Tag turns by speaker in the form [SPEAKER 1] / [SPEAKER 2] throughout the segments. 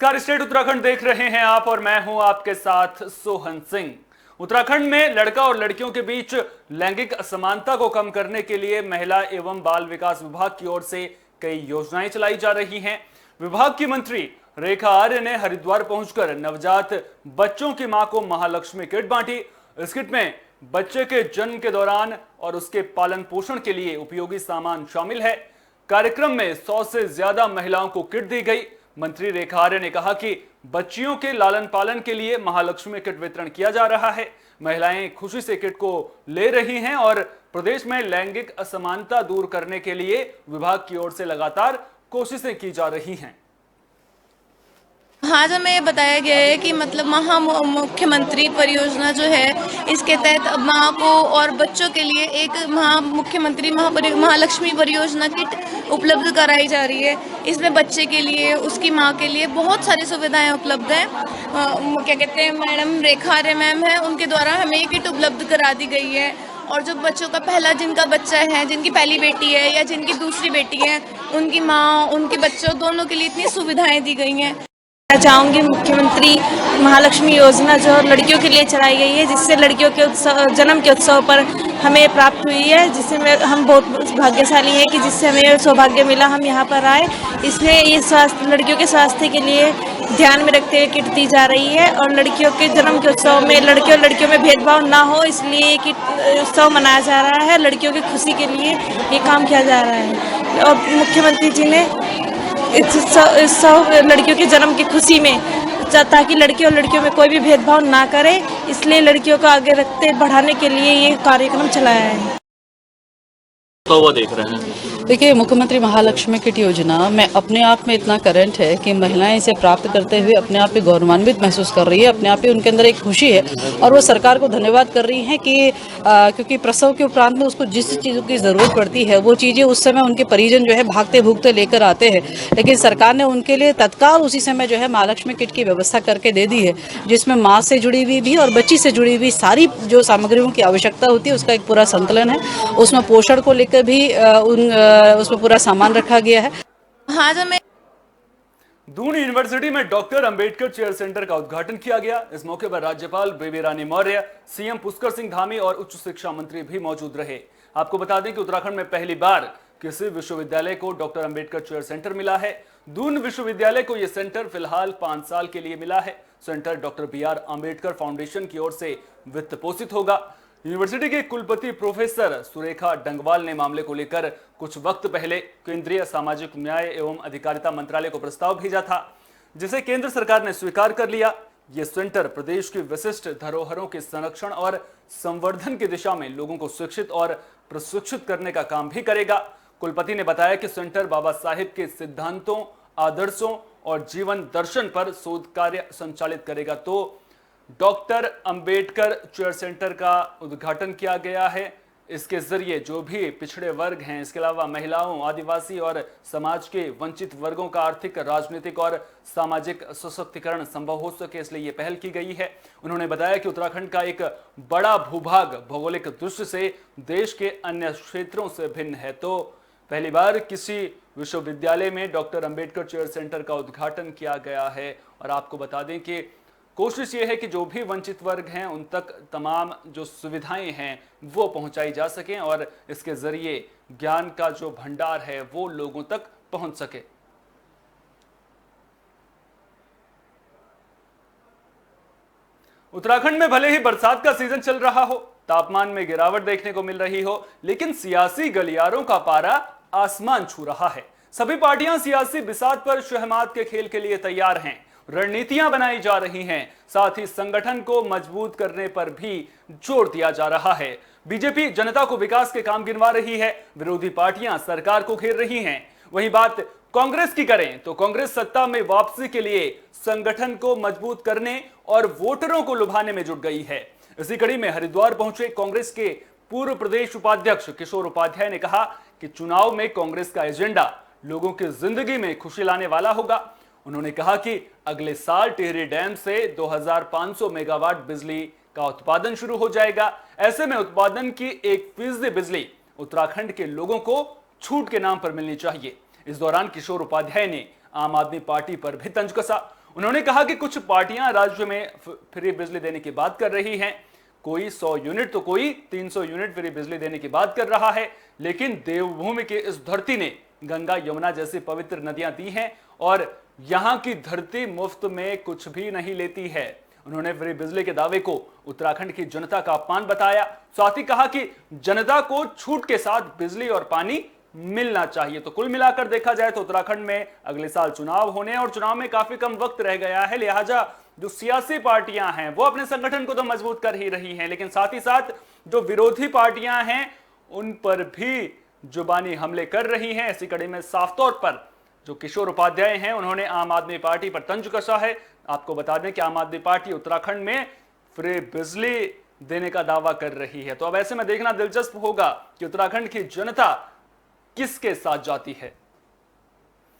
[SPEAKER 1] नमस्कार, स्टेट उत्तराखंड देख रहे हैं आप और मैं हूं आपके साथ सोहन सिंह। उत्तराखंड में लड़का और लड़कियों के बीच लैंगिक असमानता को कम करने के लिए महिला एवं बाल विकास विभाग की ओर से कई योजनाएं चलाई जा रही हैं। विभाग की मंत्री रेखा आर्य ने हरिद्वार पहुंचकर नवजात बच्चों की मां को महालक्ष्मी किट बांटी। इस किट में बच्चे के जन्म के दौरान और उसके पालन पोषण के लिए उपयोगी सामान शामिल है। कार्यक्रम में 100 से ज्यादा महिलाओं को किट दी गई। मंत्री रेखा आर्य ने कहा कि बच्चियों के लालन पालन के लिए महालक्ष्मी किट वितरण किया जा रहा है। महिलाएं खुशी से किट को ले रही हैं और प्रदेश में लैंगिक असमानता दूर करने के लिए विभाग की ओर से लगातार कोशिशें की जा रही हैं।
[SPEAKER 2] हाँ, जब में बताया गया है कि मतलब मुख्यमंत्री परियोजना जो है, इसके तहत माँ को और बच्चों के लिए एक मुख्यमंत्री महालक्ष्मी परियोजना किट उपलब्ध कराई जा रही है। इसमें बच्चे के लिए, उसकी माँ के लिए बहुत सारी सुविधाएं उपलब्ध हैं। क्या कहते हैं, मैडम रेखा आर्य मैम है, उनके द्वारा हमें ये किट उपलब्ध करा दी गई है। और जो बच्चों का पहला, जिनका बच्चा है, जिनकी पहली बेटी है या जिनकी दूसरी बेटी है, उनकी माँ, उनके बच्चों दोनों के लिए इतनी सुविधाएं दी गई हैं। मैं चाहूँगी मुख्यमंत्री महालक्ष्मी योजना जो लड़कियों के लिए चलाई गई है, जिससे लड़कियों के जन्म के उत्सव पर हमें प्राप्त हुई है, जिससे हम बहुत भाग्यशाली हैं कि जिससे हमें सौभाग्य मिला, हम यहाँ पर आए। इसलिए ये लड़कियों के स्वास्थ्य के लिए ध्यान में रखते हुए किट दी जा रही है और लड़कियों के जन्म के उत्सव में लड़के और लड़कियों में भेदभाव ना हो, इसलिए ये किट उत्सव मनाया जा रहा है। लड़कियों की खुशी के लिए ये काम किया जा रहा है और मुख्यमंत्री जी ने इस लड़कियों के जन्म की खुशी में, ताकि लड़के और लड़कियों में कोई भी भेदभाव ना करे, इसलिए लड़कियों को आगे रखते बढ़ाने के लिए ये कार्यक्रम चलाया है।
[SPEAKER 3] तो वो देख रहे हैं।
[SPEAKER 4] देखिए, मुख्यमंत्री महालक्ष्मी किट योजना में अपने आप में इतना करंट है कि महिलाएं इसे प्राप्त करते हुए अपने आप पे गौरवान्वित महसूस कर रही है, अपने आप ही उनके अंदर एक खुशी है और वो सरकार को धन्यवाद कर रही हैं कि क्योंकि प्रसव के उपरांत में उसको जिस चीज़ों की ज़रूरत पड़ती है वो चीज़ें उस समय उनके परिजन जो है भागते भूगते लेकर आते हैं, लेकिन सरकार ने उनके लिए तत्काल उसी समय जो है महालक्ष्मी किट की व्यवस्था करके दे दी है, जिसमें माँ से जुड़ी हुई भी और बच्ची से जुड़ी हुई सारी जो सामग्रियों की आवश्यकता होती है उसका एक पूरा संकलन है। उसमें पोषण को लेकर भी उसमें पूरा सामान रखा गया है।
[SPEAKER 2] हाँ, जब मैं
[SPEAKER 1] दून यूनिवर्सिटी में डॉक्टर अंबेडकर चेयर सेंटर का उद्घाटन किया गया। इस मौके पर राज्यपाल बेबी रानी मौर्य, सीएम पुष्कर सिंह धामी और उच्च शिक्षा मंत्री भी मौजूद रहे। आपको बता दें कि उत्तराखंड में पहली बार किसी विश्वविद्यालय को डॉक्टर अंबेडकर चेयर सेंटर मिला है। दून विश्वविद्यालय को यह सेंटर फिलहाल 5 साल के लिए मिला है। Centre doctor BR Ambedkar foundation की ओर से वित्त पोषित होगा। यूनिवर्सिटी के कुलपति प्रोफेसर सुरेखा डंगवाल ने मामले को लेकर कुछ वक्त पहले केंद्रीय सामाजिक न्याय एवं अधिकारिता मंत्रालय को प्रस्ताव भेजा था, जिसे केंद्र सरकार ने स्वीकार कर लिया। यह सेंटर प्रदेश की विशिष्ट धरोहरों के संरक्षण और संवर्धन की दिशा में लोगों को शिक्षित और प्रशिक्षित करने का काम भी करेगा। कुलपति ने बताया कि सेंटर बाबा साहेब के सिद्धांतों, आदर्शों और जीवन दर्शन पर शोध कार्य संचालित करेगा। तो डॉक्टर अंबेडकर चेयर सेंटर का उद्घाटन किया गया है। इसके जरिए जो भी पिछड़े वर्ग हैं, इसके अलावा महिलाओं, आदिवासी और समाज के वंचित वर्गों का आर्थिक, राजनीतिक और सामाजिक सशक्तिकरण संभव हो सके, इसलिए ये पहल की गई है। उन्होंने बताया कि उत्तराखंड का एक बड़ा भूभाग भौगोलिक दृष्टि से देश के अन्य क्षेत्रों से भिन्न है, तो पहली बार किसी विश्वविद्यालय में डॉक्टर अंबेडकर चेयर सेंटर का उद्घाटन किया गया है। और आपको बता दें कि कोशिश ये है कि जो भी वंचित वर्ग हैं उन तक तमाम जो सुविधाएं हैं वो पहुंचाई जा सकें और इसके जरिए ज्ञान का जो भंडार है वो लोगों तक पहुंच सके। उत्तराखंड में भले ही बरसात का सीजन चल रहा हो, तापमान में गिरावट देखने को मिल रही हो, लेकिन सियासी गलियारों का पारा आसमान छू रहा है। सभी पार्टियां सियासी बिसात पर शहमात के खेल के लिए तैयार हैं। रणनीतियां बनाई जा रही हैं, साथ ही संगठन को मजबूत करने पर भी जोर दिया जा रहा है। बीजेपी जनता को विकास के काम गिनवा रही है, विरोधी पार्टियां सरकार को घेर रही हैं। वहीं बात कांग्रेस की करें तो कांग्रेस सत्ता में वापसी के लिए संगठन को मजबूत करने और वोटरों को लुभाने में जुट गई है। इसी कड़ी में हरिद्वार पहुंचे कांग्रेस के पूर्व प्रदेश उपाध्यक्ष किशोर उपाध्याय ने कहा कि चुनाव में कांग्रेस का एजेंडा लोगों की जिंदगी में खुशी लाने वाला होगा। उन्होंने कहा कि अगले साल टिहरी डैम से 2500 मेगावाट बिजली का उत्पादन शुरू हो जाएगा। ऐसे में उत्पादन की 1% बिजली उत्तराखंड के लोगों को छूट के नाम पर मिलनी चाहिए। इस दौरान किशोर उपाध्याय ने आम आदमी पार्टी पर भी तंज कसा। उन्होंने कहा कि कुछ पार्टियां राज्य में फ्री बिजली देने की बात कर रही हैं, कोई 100 यूनिट तो कोई 300 यूनिट फ्री बिजली देने की बात कर रहा है, लेकिन देवभूमि के इस धरती ने गंगा यमुना जैसी पवित्र नदियां दी हैं और यहां की धरती मुफ्त में कुछ भी नहीं लेती है। उन्होंने फ्री बिजली के दावे को उत्तराखंड की जनता का अपमान बताया। साथ ही कहा कि जनता को छूट के साथ बिजली और पानी मिलना चाहिए। तो कुल मिलाकर देखा जाए तो उत्तराखंड में अगले साल चुनाव होने और चुनाव में काफी कम वक्त रह गया है, लिहाजा जो सियासी पार्टियां हैं वो अपने संगठन को तो मजबूत कर ही रही हैं, लेकिन साथ ही साथ जो विरोधी पार्टियां हैं उन पर भी जुबानी हमले कर रही हैं। इसी कड़ी में साफ तौर पर जो किशोर उपाध्याय हैं उन्होंने आम आदमी पार्टी पर तंज कसा है। आपको बता दें कि आम आदमी पार्टी उत्तराखंड में फ्री बिजली देने का दावा कर रही है। तो अब ऐसे में देखना दिलचस्प होगा कि उत्तराखंड की जनता किसके साथ जाती है।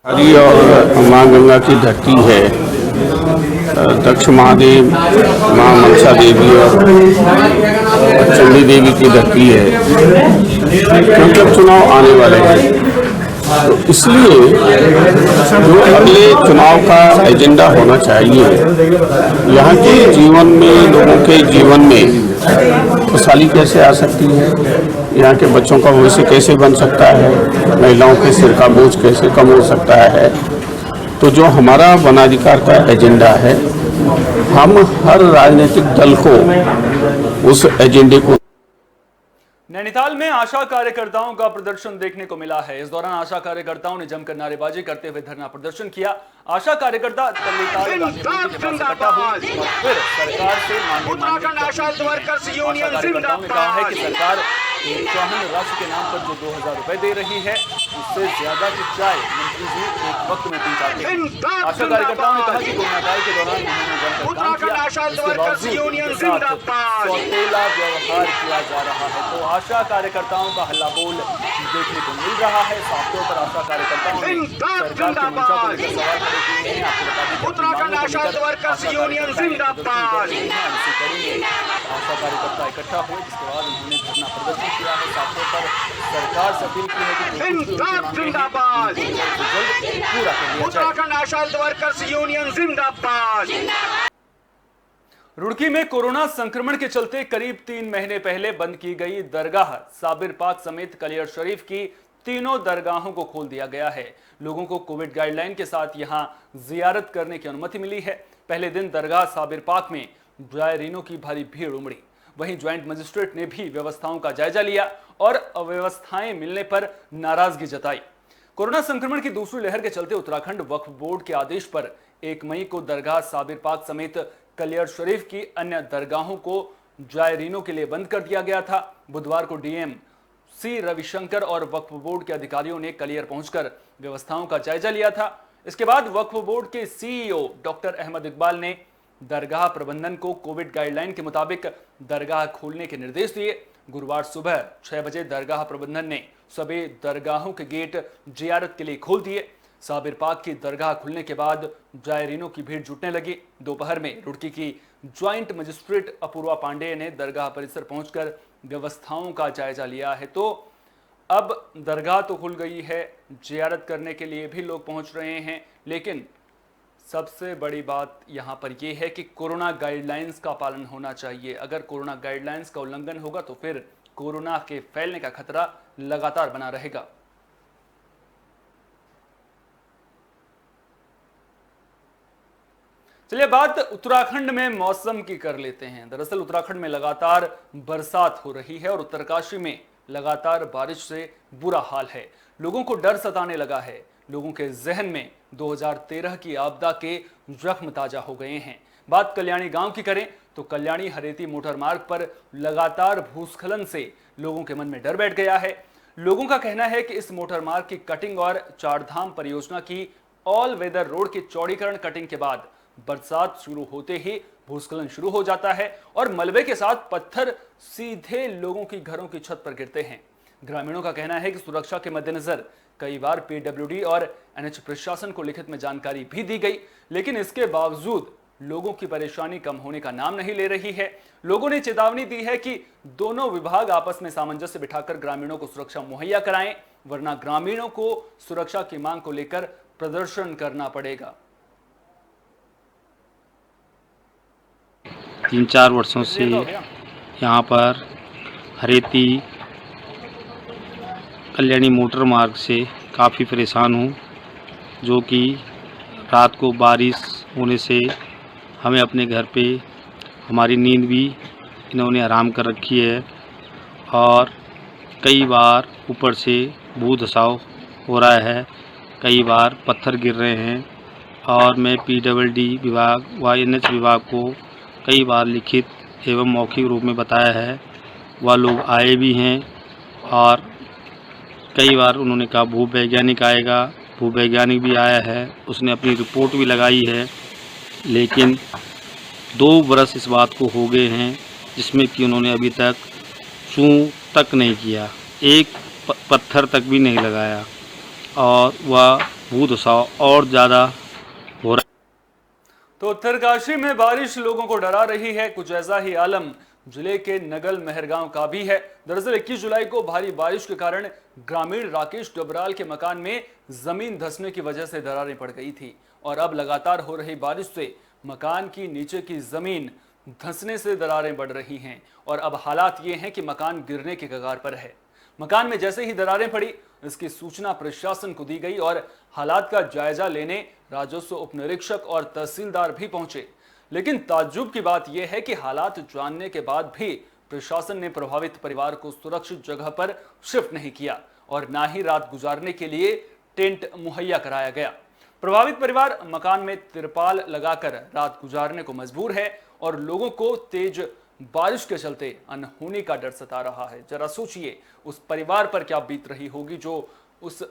[SPEAKER 5] हरी और माँ गंगा की धरती है, दक्ष महादेव, माँ मनसा देवी और चंडी देवी की धरती है, क्योंकि अब चुनाव आने वाले हैं। तो इसलिए जो अगले चुनाव का एजेंडा होना चाहिए, यहाँ के जीवन में, लोगों के जीवन में खुशहाली कैसे आ सकती है, यहाँ के बच्चों का भविष्य कैसे बन सकता है, महिलाओं के सिर का बोझ कैसे कम हो सकता है। तो जो हमारा वनाधिकार का एजेंडा है, हम हर राजनीतिक दल को उस एजेंडे को।
[SPEAKER 1] नैनीताल में आशा कार्यकर्ताओं का प्रदर्शन देखने को मिला है। इस दौरान आशा कार्यकर्ताओं ने जमकर नारेबाजी करते हुए धरना प्रदर्शन किया। आशा कार्यकर्ता कार्यकर्ताओं ने कहा है कि सरकार प्रोत्साहन राशि के नाम पर जो 2000 रुपए दे रही है, उससे ज्यादा की चाय मंत्री जी एक वक्त में पी जाते हैं। आशा कार्यकर्ताओं ने कहा कि कोरोना काल के दौरान उन्होंने जमकर काम किया, इसके बावजूद सौतेला व्यवहार किया जा रहा है। तो आशा कार्यकर्ताओं का हल्ला बोल देखने को मिल रहा है। साफ तौर पर आशा कार्यकर्ताओं ने सरकार की मंशा को लेकर सवाल खड़े किए हैं। आपको बता दें उत्तराखंड आशा वर्कर्स यूनियन जिंदाबाद। इसी कड़ी में आशा कार्यकर्ता इकट्ठा हुए, जिसके बाद उन्होंने धरना प्रदर्शन किया है। साफ तौर पर सरकार से अपील की है कि जिंदाबाद पूरा कर लिया जाए। उत्तराखंड आशा वर्कर्स यूनियन जिंदाबाद। रुड़की में कोरोना संक्रमण के चलते करीब 3 महीने पहले बंद की गई दरगाह साबिर पाक समेत कलियर शरीफ की तीनों दरगाहों को खोल दिया गया है। लोगों को कोविड गाइडलाइन के साथ यहां जियारत करने की अनुमति मिली है। पहले दिन दरगाह साबिर पाक में जायरीनों की भारी भीड़ उमड़ी। वहीं ज्वाइंट मजिस्ट्रेट ने भी व्यवस्थाओं का जायजा लिया और अव्यवस्थाएं मिलने पर नाराजगी जताई। कोरोना संक्रमण की दूसरी लहर के चलते उत्तराखंड वक्फ बोर्ड के आदेश पर 1 मई को दरगाह साबिर पाक समेत कलियर शरीफ की अन्य दरगाहों को जायरीनों के लिए बंद कर दिया गया था। बुधवार को डीएम सी रविशंकर और वक्फ बोर्ड के अधिकारियों ने कलियर पहुंचकर व्यवस्थाओं का जायजा लिया था। इसके बाद वक्फ बोर्ड के सीईओ डॉक्टर अहमद इकबाल ने दरगाह प्रबंधन को कोविड गाइडलाइन के मुताबिक दरगाह खोलने के निर्देश दिए। गुरुवार सुबह 6 बजे दरगाह प्रबंधन ने सभी दरगाहों के गेट जियारत के लिए खोल दिए। साबिर पाक की दरगाह खुलने के बाद जायरीनों की भीड़ जुटने लगी। दोपहर में रुड़की की ज्वाइंट मजिस्ट्रेट अपूर्वा पांडेय ने दरगाह परिसर पहुंचकर व्यवस्थाओं का जायजा लिया है। तो अब दरगाह तो खुल गई है, जियारत करने के लिए भी लोग पहुंच रहे हैं, लेकिन सबसे बड़ी बात यहां पर यह है कि कोरोना गाइडलाइंस का पालन होना चाहिए। अगर कोरोना गाइडलाइंस का उल्लंघन होगा तो फिर कोरोना के फैलने का खतरा लगातार बना रहेगा। चलिए बात उत्तराखंड में मौसम की कर लेते हैं। दरअसल उत्तराखंड में लगातार बरसात हो रही है और उत्तरकाशी में लगातार बारिश से बुरा हाल है। लोगों को डर सताने लगा है। लोगों के जहन में 2013 की आपदा के जख्म ताजा हो गए हैं। बात कल्याणी गांव की करें तो कल्याणी हरेती मोटर मार्ग पर लगातार भूस्खलन से लोगों के मन में डर बैठ गया है। लोगों का कहना है कि इस मोटर मार्ग की कटिंग और चारधाम परियोजना की ऑल वेदर रोड के चौड़ीकरण कटिंग के बाद बरसात शुरू होते ही भूस्खलन शुरू हो जाता है और मलबे के साथ पत्थर सीधे लोगों की घरों की छत पर गिरते हैं। ग्रामीणों का कहना है कि सुरक्षा के मद्देनजर कई बार पीडब्ल्यूडी और एनएच प्रशासन को लिखित में जानकारी भी दी गई, लेकिन इसके बावजूद लोगों की परेशानी कम होने का नाम नहीं ले रही है। लोगों ने चेतावनी दी है कि दोनों विभाग आपस में सामंजस्य बिठाकर ग्रामीणों को सुरक्षा मुहैया कराएं, वरना ग्रामीणों को सुरक्षा की मांग को लेकर प्रदर्शन करना पड़ेगा।
[SPEAKER 6] 3-4 वर्षों से यहाँ पर हरेती कल्याणी मोटर मार्ग से काफ़ी परेशान हूँ, जो कि रात को बारिश होने से हमें अपने घर पे हमारी नींद भी इन्होंने हराम कर रखी है और कई बार ऊपर से भू धसाव हो रहा है, कई बार पत्थर गिर रहे हैं और मैं PWD विभाग व NH विभाग को कई बार लिखित एवं मौखिक रूप में बताया है। वह लोग आए भी हैं और कई बार उन्होंने कहा भूवैज्ञानिक आएगा, भूवैज्ञानिक भी आया है, उसने अपनी रिपोर्ट भी लगाई है, लेकिन 2 बरस इस बात को हो गए हैं जिसमें कि उन्होंने अभी तक चूं तक नहीं किया, एक पत्थर तक भी नहीं लगाया और वह भू धसाव और ज़्यादा हो रहा।
[SPEAKER 1] तो उत्तरकाशी में बारिश लोगों को डरा रही है। कुछ ऐसा ही आलम जिले के नगल मेहरगांव का भी है। दरअसल 21 जुलाई को भारी बारिश के कारण ग्रामीण राकेश डबराल के मकान में जमीन धंसने की वजह से दरारें पड़ गई थी और अब लगातार हो रही बारिश से मकान की नीचे की जमीन धंसने से दरारें बढ़ रही हैं और अब हालात ये हैं कि मकान गिरने के कगार पर है। मकान में जैसे ही दरारें पड़ी, इसकी सूचना प्रशासन को दी गई और हालात का जायजा लेने राजस्व उप निरीक्षक और तहसीलदार भी पहुंचे। लेकिन ताज्जुब की बात यह है कि हालात जानने के बाद भी प्रशासन ने प्रभावित परिवार को सुरक्षित जगह पर शिफ्ट नहीं किया और ना ही रात गुजारने के लिए टेंट मुहैया कराया गया। प्रभावित परिवार मकान में तिरपाल लगाकर रात गुजारने को मजबूर है और लोगों को तेज बारिश के चलते अनहोनी का डर सता रहा है। जरा सोचिए उस परिवार पर क्या बीत रही होगी जो उस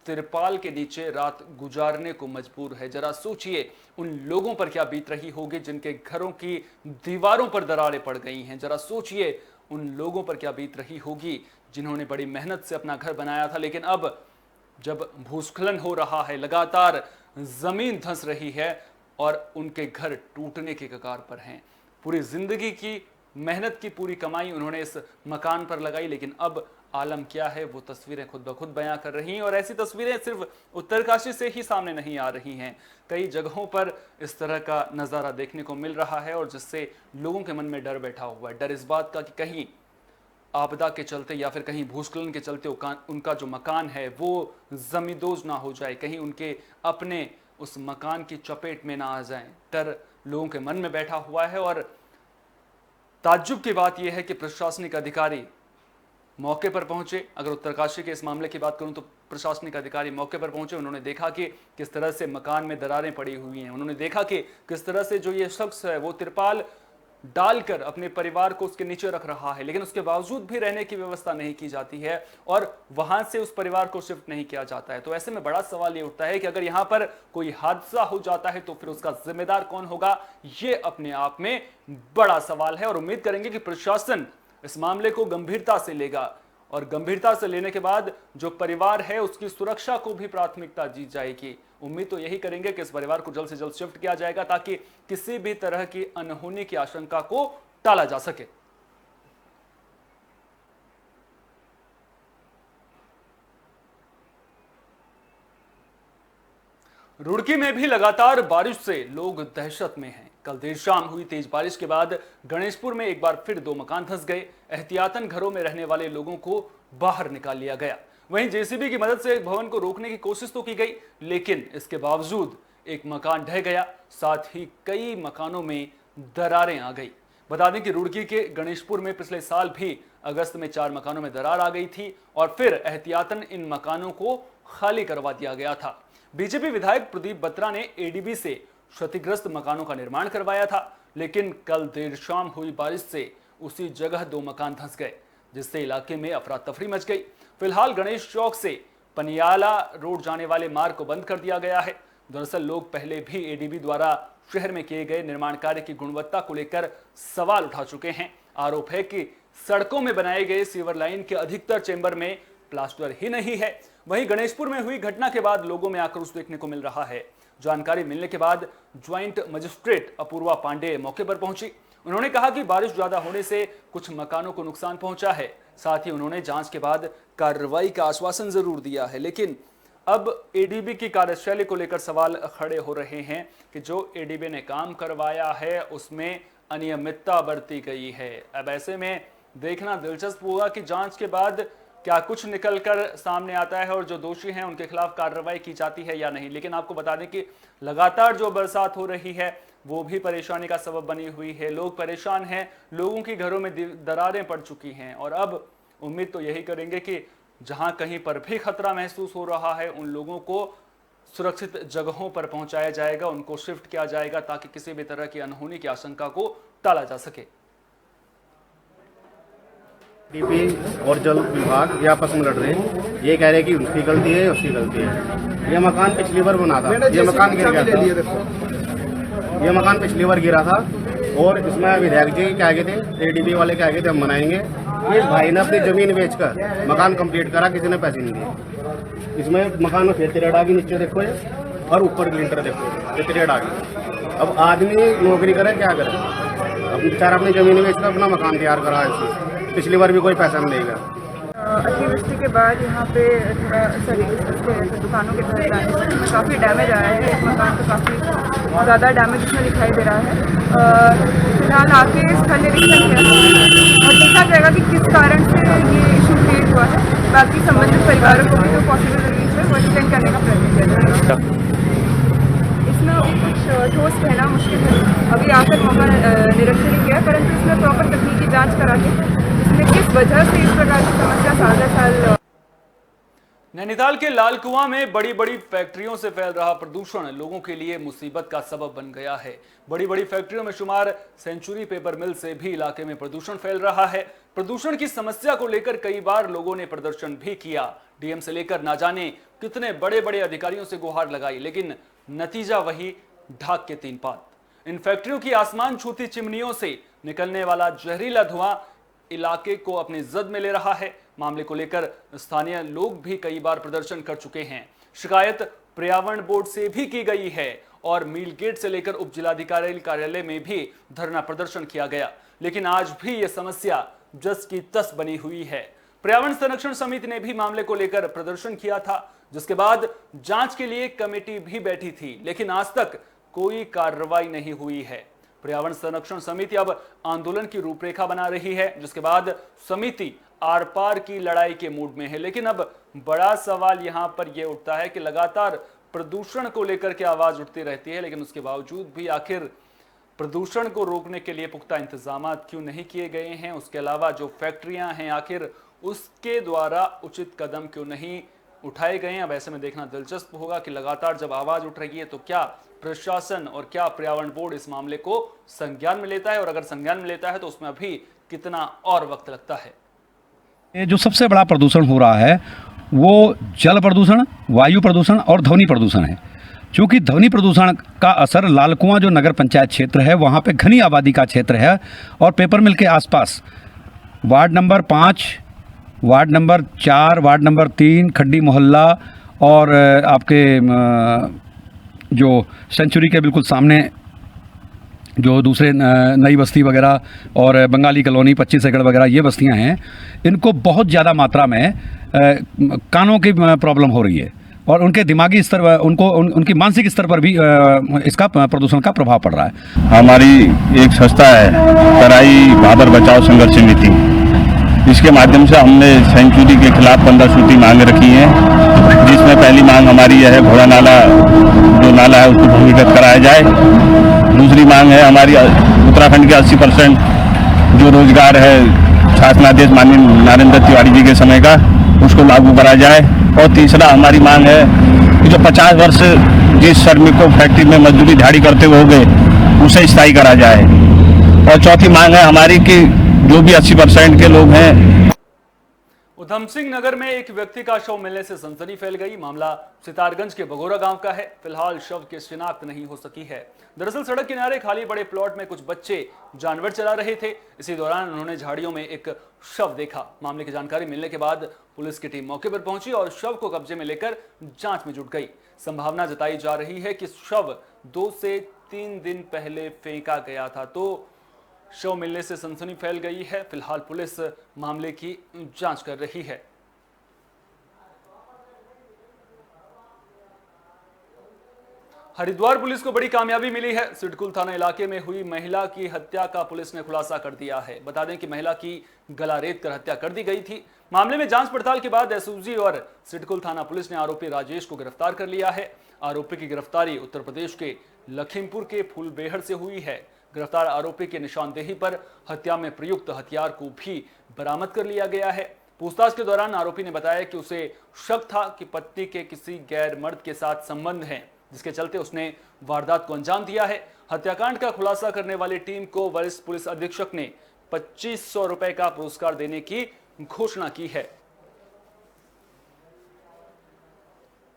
[SPEAKER 1] तिरपाल के नीचे रात गुजारने को मजबूर है। जरा सोचिए उन लोगों पर क्या बीत रही होगी जिनके घरों की दीवारों पर दरारें पड़ गई हैं। जरा सोचिए उन लोगों पर क्या बीत रही होगी जिन्होंने बड़ी मेहनत से अपना घर बनाया था, लेकिन अब जब भूस्खलन हो रहा है, लगातार जमीन धंस रही है और उनके घर टूटने के कगार पर हैं। पूरी जिंदगी की मेहनत की पूरी कमाई उन्होंने इस मकान पर लगाई, लेकिन अब आलम क्या है वो तस्वीरें खुद ब खुद बयां कर रही हैं। और ऐसी तस्वीरें सिर्फ उत्तरकाशी से ही सामने नहीं आ रही हैं, कई जगहों पर इस तरह का नज़ारा देखने को मिल रहा है और जिससे लोगों के मन में डर बैठा हुआ है। डर इस बात का कि कहीं आपदा के चलते या फिर कहीं भूस्खलन के चलते उनका जो मकान है वो जमींदोज ना हो जाए, कहीं उनके अपने उस मकान की चपेट में ना आ जाएं। डर लोगों के मन में बैठा हुआ है और ताज्जुब की बात यह है कि प्रशासनिक अधिकारी मौके पर पहुंचे। अगर उत्तरकाशी के इस मामले की बात करूं तो प्रशासनिक अधिकारी मौके पर पहुंचे। उन्होंने देखा कि किस तरह से मकान में दरारें पड़ी हुई हैं। उन्होंने देखा कि किस तरह से जो ये शख्स है वो तिरपाल डालकर अपने परिवार को उसके नीचे रख रहा है, लेकिन उसके बावजूद भी रहने की व्यवस्था नहीं की जाती है और वहां से उस परिवार को शिफ्ट नहीं किया जाता है। तो ऐसे में बड़ा सवाल ये उठता है कि अगर यहां पर कोई हादसा हो जाता है तो फिर उसका जिम्मेदार कौन होगा। ये अपने आप में बड़ा सवाल है और उम्मीद करेंगे कि प्रशासन इस मामले को गंभीरता से लेगा और गंभीरता से लेने के बाद जो परिवार है उसकी सुरक्षा को भी प्राथमिकता दी जाएगी। उम्मीद तो यही करेंगे कि इस परिवार को जल्द से जल्द शिफ्ट किया जाएगा ताकि किसी भी तरह की अनहोनी की आशंका को टाला जा सके। रुड़की में भी लगातार बारिश से लोग दहशत में हैं। कल देर शाम हुई तेज बारिश के बाद गणेशपुर में एक बार फिर 2 मकान धंस गए। एहतियातन घरों में रहने वाले लोगों को बाहर निकाल लिया गया। वहीं जेसीबी की मदद से एक भवन को रोकने की कोशिश तो की गई, लेकिन इसके बावजूद एक मकान ढह गया, साथ ही कई मकानों में दरारें आ गई। बता दें कि रुड़की के गणेशपुर में पिछले साल भी अगस्त में 4 मकानों में दरार आ गई थी और फिर एहतियातन इन मकानों को खाली करवा दिया गया था। बीजेपी विधायक प्रदीप बत्रा ने एडीबी से क्षतिग्रस्त मकानों का निर्माण करवाया था, लेकिन कल देर शाम हुई बारिश से उसी जगह 2 मकान धंस गए, जिससे इलाके में अफरा तफरी मच गई। फिलहाल गणेश चौक से पनियाला रोड जाने वाले मार्ग को बंद कर दिया गया है। दरअसल लोग पहले भी एडीबी द्वारा शहर में किए गए निर्माण कार्य की गुणवत्ता को लेकर सवाल उठा चुके हैं। आरोप है कि सड़कों में बनाए गए सीवर लाइन के अधिकतर चेंबर में प्लास्टर ही नहीं है। वहीं गणेशपुर में हुई घटना के बाद लोगों में आक्रोश देखने को मिल रहा है। जानकारी मिलने के बाद ज्वाइंट मजिस्ट्रेट अपूर्वा पांडे मौके पर पहुंची। उन्होंने कहा कि बारिश ज्यादा होने से कुछ मकानों को नुकसान पहुंचा है। साथ ही उन्होंने जांच के बाद कार्रवाई का आश्वासन जरूर दिया है, लेकिन अब एडीबी की कार्यशैली को लेकर सवाल खड़े हो रहे हैं कि जो एडीबी ने काम करवाया है उसमें अनियमितता बरती गई है। अब ऐसे में देखना दिलचस्प होगा कि जांच के बाद क्या कुछ निकलकर सामने आता है और जो दोषी हैं उनके खिलाफ कार्रवाई की जाती है या नहीं। लेकिन आपको बता दें कि लगातार जो बरसात हो रही है वो भी परेशानी का सबब बनी हुई है। लोग परेशान हैं, लोगों के घरों में दरारें पड़ चुकी हैं और अब उम्मीद तो यही करेंगे कि जहां कहीं पर भी खतरा महसूस हो रहा है उन लोगों को सुरक्षित जगहों पर पहुंचाया जाएगा, उनको शिफ्ट किया जाएगा ताकि किसी भी तरह की अनहोनी की आशंका को टाला जा सके।
[SPEAKER 7] डीपी और जल विभाग ये आपस में लड़ रहे हैं। ये कह रहे हैं कि उसकी गलती है, उसकी गलती है। ये मकान पिछली बार बना था, ये मकान गिर गया था, ये मकान पिछली बार गिरा था और इसमें विधायक जी क्या गए थे, एडीपी वाले क्या गए थे, हम बनाएंगे। इस भाई ने अपनी जमीन बेचकर मकान कंप्लीट करा, किसी ने पैसे नहीं दिए। इसमें मकान में फिर तिरेड़ आ गई, नीचे देखो ये, और ऊपर ग्लिंटर देखो ये तिरेड़ आ गई। अब आदमी नौकरी करे क्या करे, अब बेचारा अपनी जमीन बेचकर अपना मकान तैयार करा है। पिछली बार भी कोई पैसा नहीं देगा।
[SPEAKER 8] अतिवृष्टि के बाद यहाँ पे सभी दुकानों के तहत जाने से काफ़ी डैमेज आया है। इस मकान को काफ़ी ज़्यादा डैमेज इसमें दिखाई दे रहा है। फिलहाल आके स्थल निरीक्षण किया और देखा जाएगा कि किस कारण से ये इशू क्रिएट हुआ है। बाकी संबंधित परिवारों को भी जो पॉसिबल रिलीफ है वो एक्सटेंड करने का प्रयत्न किया जाएगा। इसमें अभी कुछ ठोस कहना मुश्किल है, अभी आकर मौका निरीक्षण किया, परंतु इसमें प्रॉपर तकनीकी जाँच करा के किस वजह से इस प्रकार की समस्या साझा साल।
[SPEAKER 1] नैनीताल के लाल कुआं में बड़ी बड़ी फैक्ट्रियों से फैल रहा प्रदूषण लोगों के लिए मुसीबत का सबब बन गया है। बड़ी बड़ी फैक्ट्रियों में शुमार सेंचुरी पेपर मिल से भी इलाके में प्रदूषण फैल रहा है। प्रदूषण की समस्या को लेकर कई बार लोगों ने प्रदर्शन भी किया, डीएम से लेकर ना जाने कितने बड़े बड़े अधिकारियों से गुहार लगाई, लेकिन नतीजा वही ढाक के तीन पात। इन फैक्ट्रियों की आसमान छूती चिमनियों से निकलने वाला जहरीला धुआं इलाके को अपनी जद में ले रहा है। मामले को लेकर स्थानीय लोग भी कई बार प्रदर्शन कर चुके हैं। शिकायत पर्यावरण बोर्ड से भी की गई है और मील गेट से लेकर उप जिलाधिकारी कार्यालय में भी धरना प्रदर्शन किया गया, लेकिन आज भी यह समस्या जस की तस बनी हुई है। पर्यावरण संरक्षण समिति ने भी मामले को लेकर प्रदर्शन किया था, जिसके बाद जांच के लिए कमेटी भी बैठी थी, लेकिन आज तक कोई कार्रवाई नहीं हुई है। पर्यावरण संरक्षण समिति अब आंदोलन की रूपरेखा बना रही है, जिसके बाद समिति आर पार की लड़ाई के मूड में है। लेकिन अब बड़ा सवाल यहां पर यह उठता है कि लगातार प्रदूषण को लेकर के आवाज उठती रहती है, लेकिन उसके बावजूद भी आखिर प्रदूषण को रोकने के लिए पुख्ता इंतजाम क्यों नहीं किए गए हैं। उसके अलावा जो फैक्ट्रियां हैं आखिर उसके द्वारा उचित कदम क्यों नहीं उठाए गए हैं। अब ऐसे में देखना दिलचस्प होगा कि लगातार जब आवाज उठ रही है तो क्या प्रशासन और क्या पर्यावरण बोर्ड इस मामले को संज्ञान में लेता है, और अगर संज्ञान में लेता है तो उसमें अभी कितना और वक्त लगता है।
[SPEAKER 9] ये जो सबसे बड़ा प्रदूषण हो रहा है वो जल प्रदूषण, वायु प्रदूषण और ध्वनि प्रदूषण है। क्योंकि ध्वनि प्रदूषण का असर लाल कुआं जो नगर पंचायत क्षेत्र है वहाँ पे घनी आबादी का क्षेत्र है और पेपर मिल के आसपास ward number 5, ward number 4, ward number 3, खड्डी मोहल्ला और आपके जो सेंचुरी के बिल्कुल सामने जो दूसरे नई बस्ती वगैरह और बंगाली कॉलोनी 25 एकड़ वगैरह ये बस्तियां हैं, इनको बहुत ज़्यादा मात्रा में कानों की प्रॉब्लम हो रही है और उनके दिमागी स्तर उनकी मानसिक स्तर पर भी इसका प्रदूषण का प्रभाव पड़ रहा है।
[SPEAKER 10] हमारी एक संस्था है तराई भाबर बचाओ संघर्ष समिति, इसके माध्यम से हमने सेंचुरी के खिलाफ 15 सूत्री मांग रखी हैं, जिसमें पहली मांग हमारी यह है घोड़ा नाला जो नाला है उसको भूमिगत कराया जाए। दूसरी मांग है हमारी उत्तराखंड के 80% जो रोजगार है शासनादेश माननीय नरेंद्र तिवारी जी के समय का उसको लागू करा जाए। और तीसरा हमारी मांग है कि जो 50 वर्ष जिस श्रमिक को फैक्ट्री में मजदूरी दिहाड़ी करते हुए हो गए उसे स्थायी करा जाए। और चौथी मांग है हमारी कि जो भी 80% के लोग हैं।
[SPEAKER 1] उधम सिंह नगर में एक व्यक्ति का शव मिलने से सनसनी फैल गई। मामला सितारगंज के बगोरा गांव का है। फिलहाल शव की शिनाख्त नहीं हो सकी है। दरअसल सड़क किनारे खाली पड़े प्लॉट में कुछ बच्चे जानवर चला रहे थे। इसी दौरान उन्होंने झाड़ियों में एक शव देखा। मामले की जानकारी मिलने के बाद पुलिस की टीम मौके पर पहुंची और शव को कब्जे में लेकर जांच में जुट गई। संभावना जताई जा रही है कि शव 2 से 3 दिन पहले फेंका गया था, तो शव मिलने से सनसनी फैल गई है। फिलहाल पुलिस मामले की जांच कर रही है। हरिद्वार पुलिस को बड़ी कामयाबी मिली है। सिडकुल थाना इलाके में हुई महिला की हत्या का पुलिस ने खुलासा कर दिया है। बता दें कि महिला की गला रेत कर हत्या कर दी गई थी। मामले में जांच पड़ताल के बाद एसओजी और सिडकुल थाना पुलिस ने आरोपी राजेश को गिरफ्तार कर लिया है। आरोपी की गिरफ्तारी उत्तर प्रदेश के लखीमपुर के फूलबेहड़ से हुई है। गिरफ्तार आरोपी की निशानदेही पर हत्या में प्रयुक्त हथियार को भी बरामद कर लिया गया है। पूछताछ के दौरान आरोपी ने बताया कि उसे शक था कि पत्नी के किसी गैर मर्द के साथ संबंध हैं, जिसके चलते उसने वारदात को अंजाम दिया है। हत्याकांड का खुलासा करने वाली टीम को वरिष्ठ पुलिस अधीक्षक ने 2500 रुपए का पुरस्कार देने की घोषणा की है।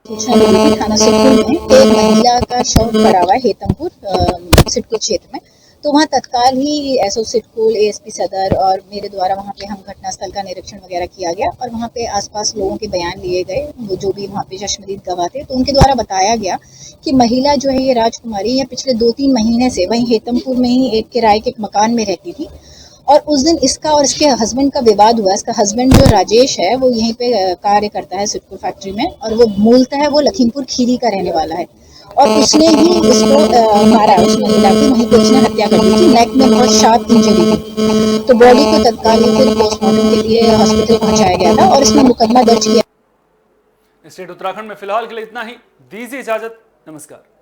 [SPEAKER 11] सूचना मिली थी थाना सिडकुल में एक महिला का शव पड़ा हुआ है हेतमपुर सिडकुल क्षेत्र में। तो वहाँ तत्काल ही एसओ सिडकुल, एएसपी सदर और मेरे द्वारा वहाँ पे हम घटनास्थल का निरीक्षण वगैरह किया गया और वहाँ पे आसपास लोगों के बयान लिए गए, वो जो भी वहाँ पे चश्मदीद गवाह थे। तो उनके द्वारा बताया गया कि महिला जो है ये राजकुमारी, ये पिछले 2-3 महीने से वहीं हेतमपुर में ही एक किराए के एक मकान में रहती थी और उस दिन इसका और इसके हस्बैंड का विवाद हुआ। इसका हस्बैंड जो राजेश है वो यहीं पे कार्य करता है सिडकुल फैक्ट्री में और वो मूलतः वो लखीमपुर खीरी का रहने वाला है और उसने ही इसको मारा, उस महिला की वहीं पे उसने हत्या कर दी थी। नेक में बहुत शार्प इंजरी थी। तो बॉडी को तत्काल फिर पोस्टमार्टम के लिए हॉस्पिटल पहुंचाया गया था और इसमें मुकदमा दर्ज किया।
[SPEAKER 1] स्टेट उत्तराखंड में फिलहाल के लिए इतना ही। दीजिए इजाजत, नमस्कार।